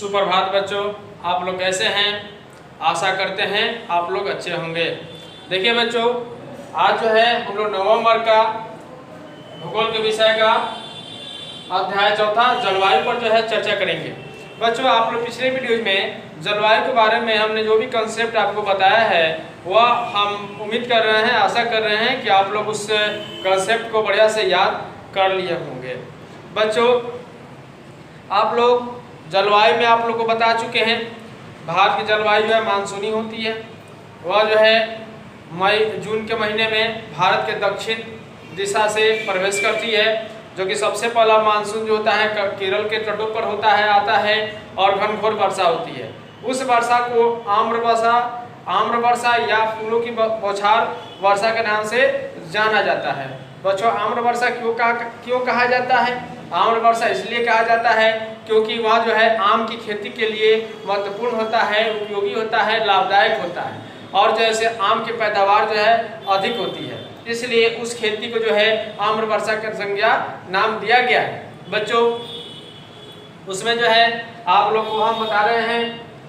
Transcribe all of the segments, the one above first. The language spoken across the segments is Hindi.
सुप्रभात बच्चों, आप लोग कैसे हैं? आशा करते हैं आप लोग अच्छे होंगे। देखिए बच्चों, आज जो है हम लोग नवंबर का भूगोल के विषय का अध्याय चौथा जलवायु पर जो है चर्चा करेंगे। बच्चों, आप लोग पिछले वीडियो में जलवायु के बारे में हमने जो भी कंसेप्ट आपको बताया है वह हम उम्मीद कर रहे हैं, आशा कर रहे हैं कि आप लोग उस कंसेप्ट को बढ़िया से याद कर लिए होंगे। बच्चों, आप लोग जलवायु में आप लोग को बता चुके हैं, भारत की जलवायु जो है मानसूनी होती है। वह जो है मई जून के महीने में भारत के दक्षिण दिशा से प्रवेश करती है, जो कि सबसे पहला मानसून जो होता है केरल के तटों पर होता है, आता है और घनघोर वर्षा होती है। उस वर्षा को आम्र वर्षा या फूलों की बौछार वर्षा के नाम से जाना जाता है। बच्चों, आम्र वर्षा क्यों कहा जाता है? आम्र वर्षा इसलिए कहा जाता है क्योंकि वह जो है आम की खेती के लिए महत्वपूर्ण होता है, उपयोगी होता है, लाभदायक होता है और जैसे आम की पैदावार जो है अधिक होती है, इसलिए उस खेती को जो है आम्र वर्षा का संज्ञा नाम दिया गया है। बच्चों, उसमें जो है आप लोग को हम बता रहे हैं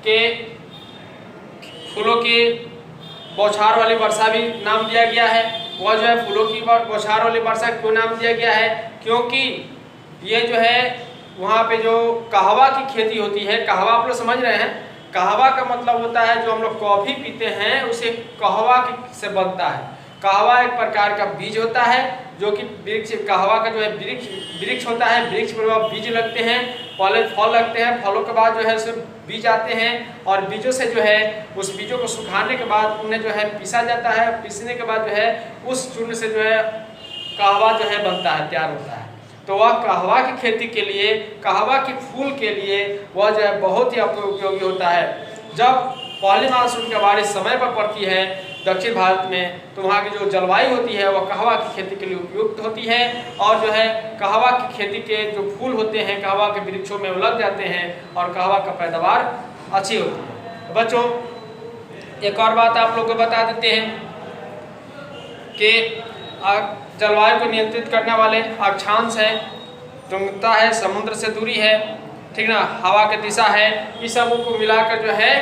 कि फूलों की बौछार वाली वर्षा भी नाम दिया गया है। वह जो है फूलों की बौछार वाली वर्षा क्यों नाम दिया गया है? क्योंकि ये जो है वहाँ पे जो कहवा की खेती होती है, कहवा आप लोग समझ रहे हैं, कहवा का मतलब होता है जो हम लोग कॉफ़ी पीते हैं उसे कहवा से बनता है। कहवा एक प्रकार का बीज होता है जो कि वृक्ष, कहवा का जो है वृक्ष होता है, वृक्ष पर वह बीज लगते हैं, पहले फल लगते हैं, फलों के बाद जो है उससे बीज आते हैं और बीजों से जो है उस बीजों को सुखाने के बाद उन्हें जो है पीसा जाता है। पीसने के बाद जो है उस चूर्ण से जो है कहवा जो है बनता है, तैयार होता है। तो वह कहवा की खेती के लिए, कहवा के फूल के लिए वह जो है बहुत ही आपको उपयोगी होता है। जब पहली मानसून की बारिश समय पर पड़ती है दक्षिण भारत में, तो वहाँ की जो जलवायु होती है वह कहवा की खेती के लिए उपयुक्त होती है और जो है कहवा की खेती के जो फूल होते हैं कहवा के वृक्षों में लग जाते हैं और कहवा का पैदावार अच्छी होती है। बच्चों, एक और बात आप लोग को बता देते हैं कि जलवायु को नियंत्रित करने वाले अक्षांश है, तुंगता है, समुद्र से दूरी है, ठीक ना, हवा की दिशा है, इस सब को मिलाकर जो है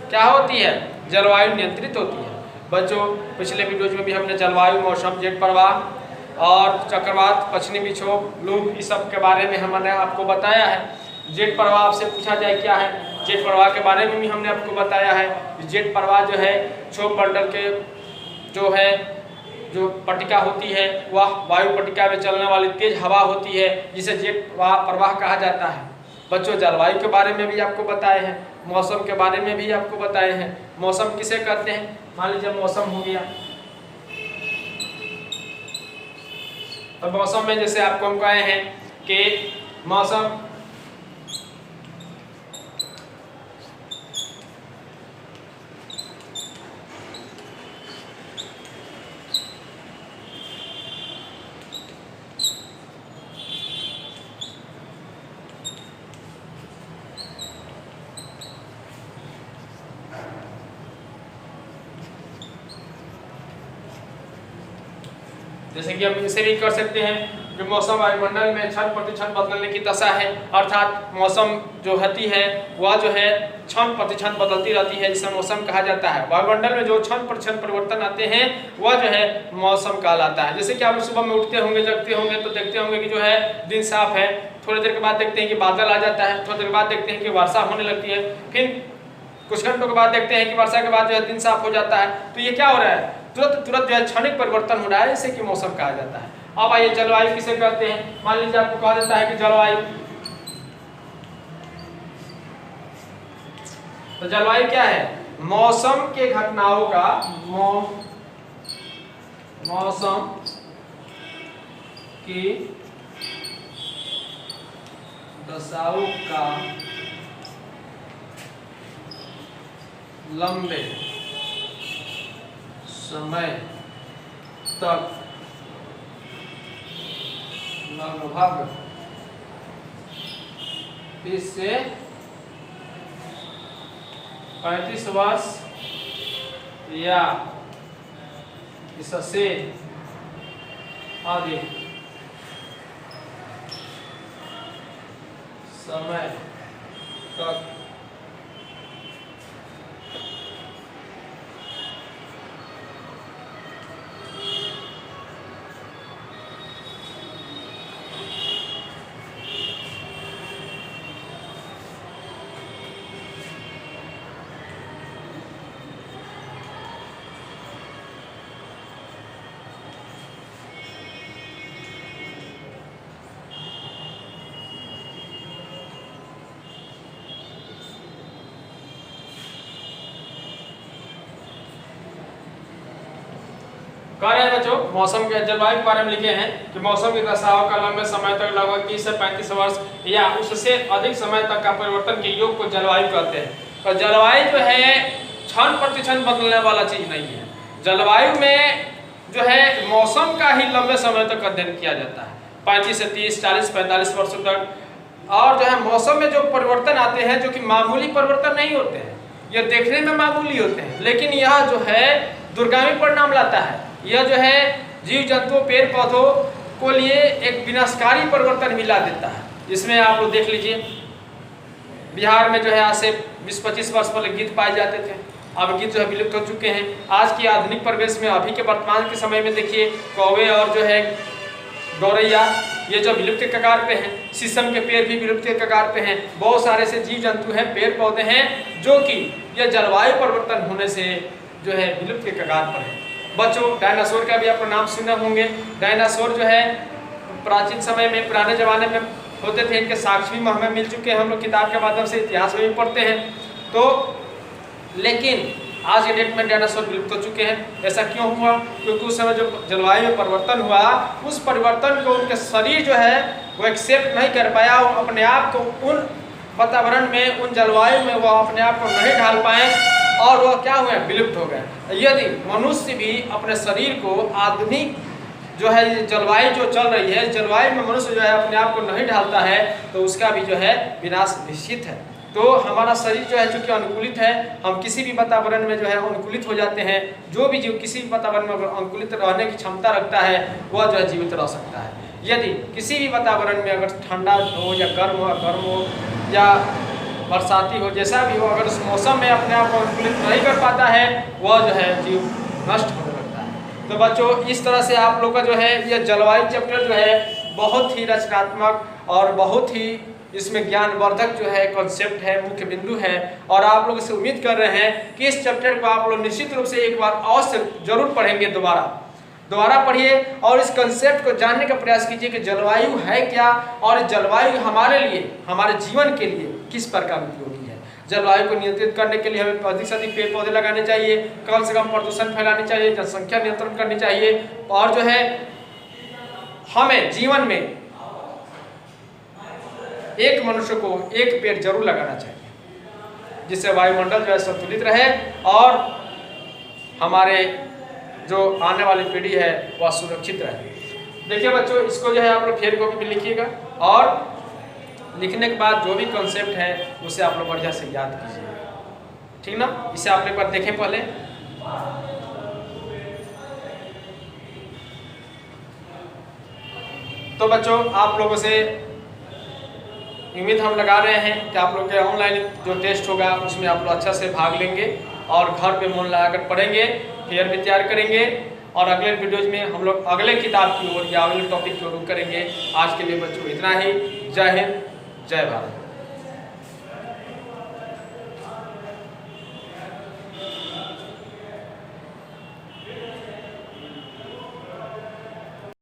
क्या होती है? जलवायु नियंत्रित होती है। बच्चों, पिछले वीडियोज में भी हमने जलवायु, मौसम, जेट प्रवाह और चक्रवात, पश्चिमी विक्षोभ, लू, इस सब के बारे में हमने आपको बताया है। जेट प्रवाह आपसे पूछा जाए क्या है, जेट प्रवाह के बारे में भी हमने आपको बताया है। जेट प्रवाह जो है क्षोभ मंडल के जो पट्टिका होती है वह वायु पट्टिका में चलने वाली तेज हवा होती है, जिसे जेट प्रवाह कहा जाता है। बच्चों, जलवायु के बारे में भी आपको बताए हैं, मौसम के बारे में भी आपको बताए हैं। मौसम किसे कहते हैं? मान लीजिए मौसम हो गया, तो मौसम में जैसे आपको हम कहे हैं कि मौसम जैसे कि हम इसे भी कर सकते हैं कि मौसम वायुमंडल में क्षण प्रतिक्षण बदलने की दशा है, अर्थात मौसम जो होती है वह जो है क्षण प्रतिक्षण बदलती रहती है, जिसे मौसम कहा जाता है। वायुमंडल में जो क्षण प्रतिक्षण परिवर्तन आते हैं वह जो है मौसम कहलाता है। जैसे कि आप सुबह में उठते होंगे, जगते होंगे तो देखते होंगे कि जो है दिन साफ है, थोड़ी देर के बाद देखते हैं कि बादल आ जाता है, थोड़ी देर बाद देखते हैं कि वर्षा होने लगती है, फिर कुछ घंटों के बाद देखते हैं कि वर्षा के बाद जो है दिन साफ हो जाता है। तो ये क्या हो रहा है? तुरंत जो है क्षणिक परिवर्तन हो रहा है, इसे कि मौसम कहा जाता है। अब आइए जलवायु किसे कहते हैं? मान लीजिए आपको कहा जाता है कि जलवायु, तो जलवायु क्या है? मौसम के घटनाओं का, मौसम की दशाओं का लंबे समय तक लगभग 30 से 35 वर्ष या इससे अधिक समय तक। कह रहे हैं बच्चों मौसम के जलवायु के बारे में लिखे हैं कि मौसम के दशाओं का लंबे समय तक लगभग 30 से 35 वर्ष या उससे अधिक समय तक का परिवर्तन के योग को जलवायु कहते हैं। तो जलवायु जो है क्षण प्रतिक्षण बदलने वाला चीज नहीं है। जलवायु में जो है मौसम का ही लंबे समय तक अध्ययन किया जाता है, 35 से 30, 40, 45 वर्षों तक। और जो है मौसम में जो परिवर्तन आते हैं जो कि मामूली परिवर्तन नहीं होते हैं, यह देखने में मामूली होते हैं, लेकिन यह जो है दूरगामी परिणाम लाता है। यह जो है जीव जंतुओं पेड़ पौधों को लिए एक विनाशकारी परिवर्तन मिला देता है। इसमें आप लोग देख लीजिए, बिहार में जो है आज से 20-25 वर्ष पहले गिद्ध पाए जाते थे, अब गिद्ध जो है विलुप्त हो चुके हैं। आज की आधुनिक परिवेश में अभी के वर्तमान के समय में देखिए कौवे और जो है गौरैया ये जो विलुप्त के कगार पे हैं, शीशम के पेड़ भी विलुप्त के कगार पे हैं। बहुत सारे ऐसे जीव जंतु हैं, पेड़ पौधे हैं जो कि यह जलवायु परिवर्तन होने से जो है विलुप्त के कगार पर है। बच्चों डायनासोर का भी आपको नाम सुने होंगे। डायनासोर जो है प्राचीन समय में पुराने जमाने में होते थे, इनके साक्ष्य भी हमें मिल चुके हैं, हम लोग किताब के माध्यम से इतिहास में भी पढ़ते हैं। तो लेकिन आज के डेट में डायनासोर विलुप्त हो चुके हैं। ऐसा क्यों हुआ? क्योंकि उस समय जो जलवायु में परिवर्तन हुआ, उस परिवर्तन को उनके शरीर जो है वो एक्सेप्ट नहीं कर पाया, अपने आप को उन वातावरण में, उन जलवायु में वो अपने आप को नहीं ढाल पाए और वह क्या हुए, विलुप्त हो गए। यदि मनुष्य भी अपने शरीर को आधुनिक जो है जलवायु जो चल रही है, जलवायु में मनुष्य जो है अपने आप को नहीं ढालता है तो उसका भी जो है विनाश निश्चित है। तो हमारा शरीर जो है चूंकि अनुकूलित है, हम किसी भी वातावरण में जो है अनुकूलित हो जाते हैं। जो भी जीव किसी भी वातावरण में अनुकूलित रहने की क्षमता रखता है वह जो है जीवित रह सकता है। यदि किसी भी वातावरण में अगर ठंडा हो या गर्म हो या बरसाती हो, जैसा भी हो, अगर उस मौसम में अपने आप को अनुकूलित नहीं कर पाता है वह जो है जीव नष्ट होने लगता है। तो बच्चों इस तरह से आप लोग का जो है यह जलवायु चैप्टर जो है बहुत ही रचनात्मक और बहुत ही इसमें ज्ञानवर्धक जो है कॉन्सेप्ट है, मुख्य बिंदु है। और आप लोग से उम्मीद कर रहे हैं कि इस चैप्टर को आप लोग निश्चित रूप से एक बार अवश्य जरूर पढ़ेंगे, दोबारा पढ़िए और इस कंसेप्ट को जानने का प्रयास कीजिए कि जलवायु है क्या और जलवायु हमारे लिए, हमारे जीवन के लिए किस प्रकार उपयोगी है। जलवायु को नियंत्रित करने के लिए हमें अधिक से अधिक पेड़ पौधे लगाने चाहिए, कम से कम प्रदूषण फैलानी चाहिए, जनसंख्या नियंत्रण करनी चाहिए और जो है हमें जीवन में एक मनुष्य को एक पेड़ जरूर लगाना चाहिए जिससे वायुमंडल जो है संतुलित रहे और हमारे जो आने वाली पीढ़ी है वह सुरक्षित रहे। देखिए बच्चों इसको जो है आप लोग फेयर कॉपी में लिखिएगा और लिखने के बाद जो भी कॉन्सेप्ट है उसे आप लोग बढ़िया से याद कीजिएगा, ठीक ना। इसे आप लोग एक बार देखें पहले। तो बच्चों आप लोगों से उम्मीद हम लगा रहे हैं कि आप लोग के ऑनलाइन जो टेस्ट होगा उसमें आप लोग अच्छा से भाग लेंगे और घर पे मन लगाकर पढ़ेंगे, फेयर भी तैयार करेंगे और अगले वीडियोज में हम लोग अगले किताब की ओर या अगले टॉपिक की ओर रुख करेंगे। आज के लिए बच्चों इतना ही। जय हिंद, जय भारत।